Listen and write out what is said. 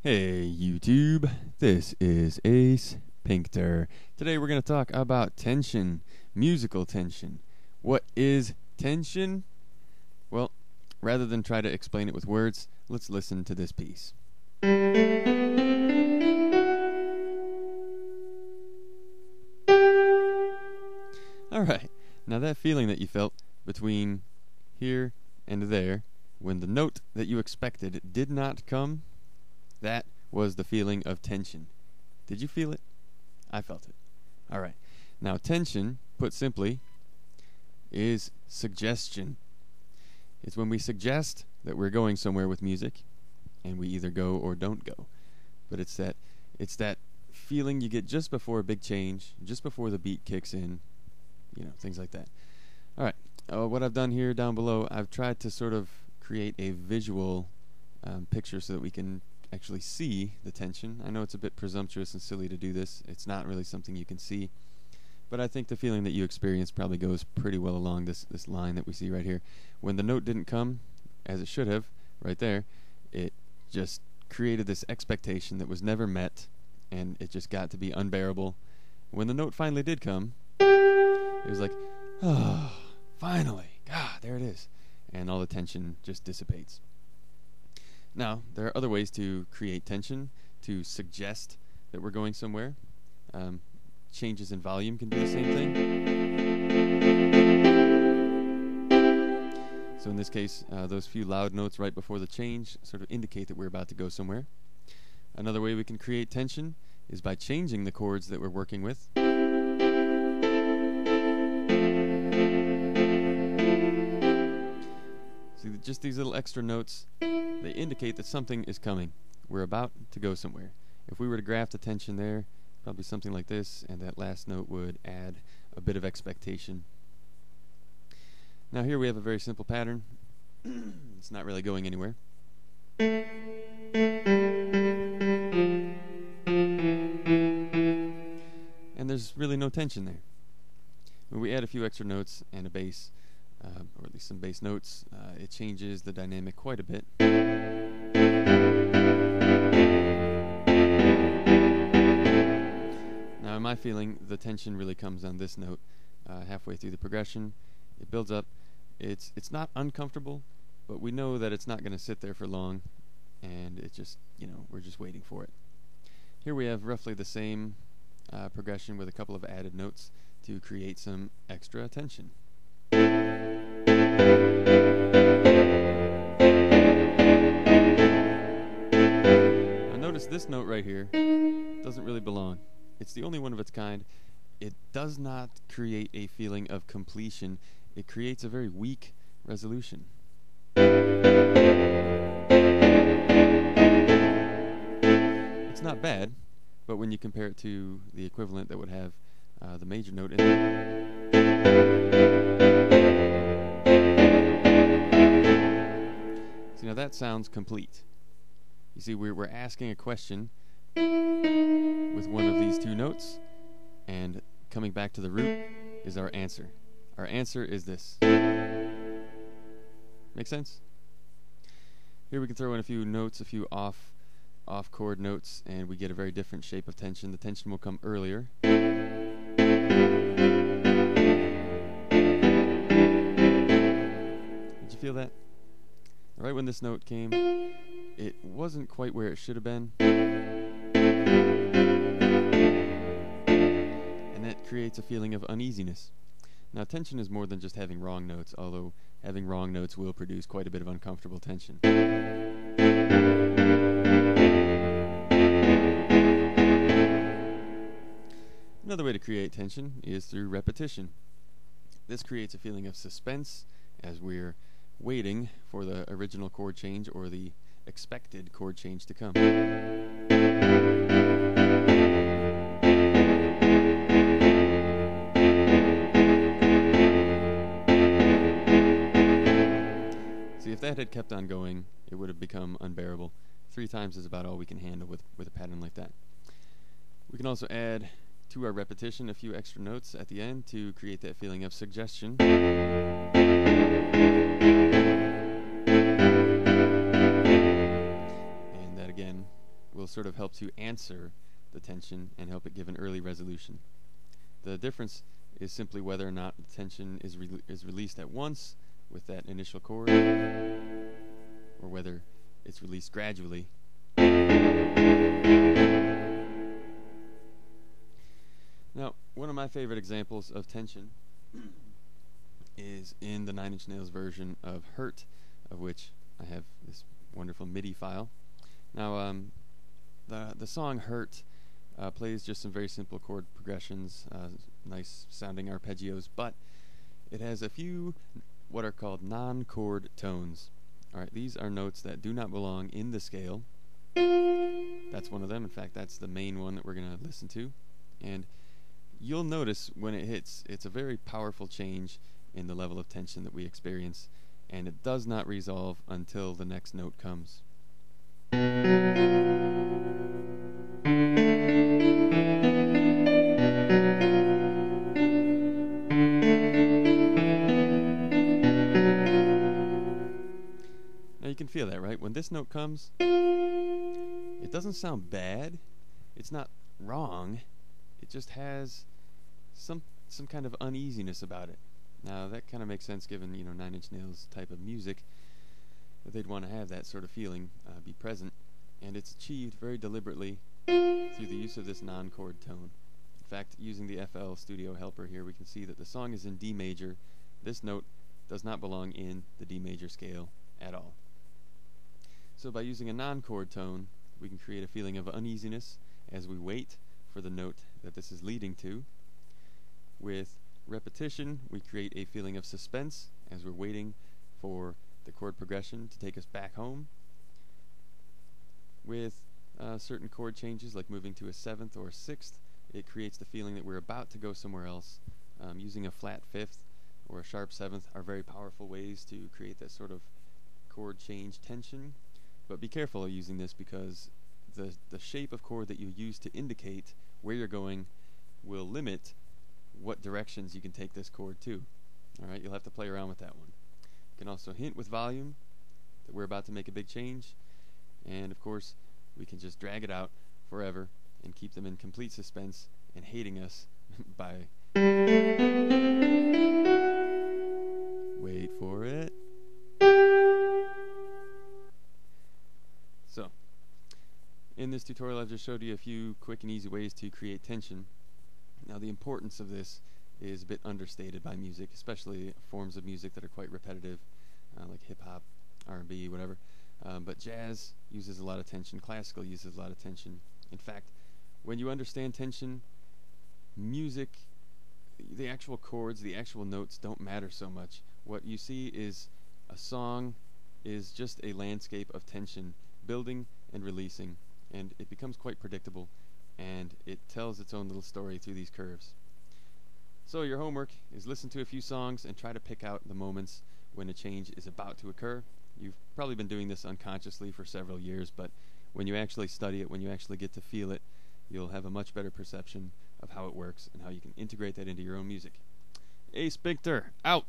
Hey YouTube, this is Ace Pinkter. Today we're going to talk about tension, musical tension. What is tension? Well, rather than try to explain it with words, let's listen to this piece. Alright, now that feeling that you felt between here and there, when the note that you expected did not come, that was the feeling of tension. Did you feel it? I felt it. Alright. Now tension, put simply, is suggestion. It's when we suggest that we're going somewhere with music, and we either go or don't go. But it's that feeling you get just before a big change, just before the beat kicks in, things like that. Alright. What I've done here down below, I've tried to sort of create a visual picture so that we can actually see the tension. I know it's a bit presumptuous and silly to do this. It's not really something you can see. But I think the feeling that you experience probably goes pretty well along this line that we see right here. When the note didn't come, as it should have, right there, it just created this expectation that was never met, and it just got to be unbearable. When the note finally did come, it was like, oh, finally, God, there it is. And all the tension just dissipates. Now, there are other ways to create tension, to suggest that we're going somewhere. Changes in volume can do the same thing. So in this case, those few loud notes right before the change sort of indicate that we're about to go somewhere. Another way we can create tension is by changing the chords that we're working with. See, just these little extra notes, they indicate that something is coming. We're about to go somewhere. If we were to graph the tension there, probably something like this, and that last note would add a bit of expectation. Now here we have a very simple pattern. It's not really going anywhere. And there's really no tension there. When we add a few extra notes and a bass, or at least some bass notes, it changes the dynamic quite a bit. Now in my feeling, the tension really comes on this note halfway through the progression. It builds up. It's not uncomfortable, but we know that it's not going to sit there for long, and it just, we're just waiting for it. Here we have roughly the same progression with a couple of added notes to create some extra tension. Now notice this note right here doesn't really belong. It's the only one of its kind. It does not create a feeling of completion. It creates a very weak resolution. It's not bad, but when you compare it to the equivalent that would have the major note in there, now that sounds complete. You see, we're asking a question with one of these two notes, and coming back to the root is our answer. Our answer is this. Make sense? Here we can throw in a few notes, a few off chord notes, and we get a very different shape of tension. The tension will come earlier. Did you feel that? Right when this note came, it wasn't quite where it should have been. And that creates a feeling of uneasiness. Now, tension is more than just having wrong notes, although having wrong notes will produce quite a bit of uncomfortable tension. Another way to create tension is through repetition. This creates a feeling of suspense as we're waiting for the original chord change or the expected chord change to come. See, if that had kept on going, it would have become unbearable. 3 times is about all we can handle with a pattern like that. We can also add to our repetition a few extra notes at the end to create that feeling of suggestion. And that again will sort of help to answer the tension and help it give an early resolution. The difference is simply whether or not the tension is released at once with that initial chord, or whether it's released gradually. Now, one of my favorite examples of tension is in the Nine Inch Nails version of Hurt, of which I have this wonderful MIDI file. Now, the song Hurt plays just some very simple chord progressions, nice sounding arpeggios, but it has a few what are called non-chord tones. Alright, these are notes that do not belong in the scale. That's one of them. In fact, that's the main one that we're going to listen to. And you'll notice when it hits, it's a very powerful change in the level of tension that we experience, and it does not resolve until the next note comes. Now you can feel that, right? When this note comes, it doesn't sound bad. It's not wrong. It just has some kind of uneasiness about it. Now that kind of makes sense given, Nine Inch Nails type of music, that they'd want to have that sort of feeling be present, and it's achieved very deliberately through the use of this non-chord tone. In fact, using the FL Studio Helper here, we can see that the song is in D major. This note does not belong in the D major scale at all. So by using a non-chord tone, we can create a feeling of uneasiness as we wait for the note that this is leading to. With repetition, we create a feeling of suspense as we're waiting for the chord progression to take us back home. With certain chord changes, like moving to a seventh or a sixth, it creates the feeling that we're about to go somewhere else. Using a flat fifth or a sharp seventh are very powerful ways to create that sort of chord change tension. But be careful of using this, because the shape of chord that you use to indicate where you're going will limit what directions you can take this chord to. Alright, you'll have to play around with that one. You can also hint with volume that we're about to make a big change, and of course we can just drag it out forever and keep them in complete suspense and hating us by wait for it. So, in this tutorial I've just showed you a few quick and easy ways to create tension. Now the importance of this is a bit understated by music, especially forms of music that are quite repetitive, like hip-hop, R&B, whatever. But jazz uses a lot of tension, classical uses a lot of tension. In fact, when you understand tension, music, the actual chords, the actual notes don't matter so much. What you see is a song is just a landscape of tension, building and releasing, and it becomes quite predictable, and it tells its own little story through these curves. So your homework is listen to a few songs and try to pick out the moments when a change is about to occur. You've probably been doing this unconsciously for several years, but when you actually study it, when you actually get to feel it, you'll have a much better perception of how it works and how you can integrate that into your own music. Ace Sphincter, out!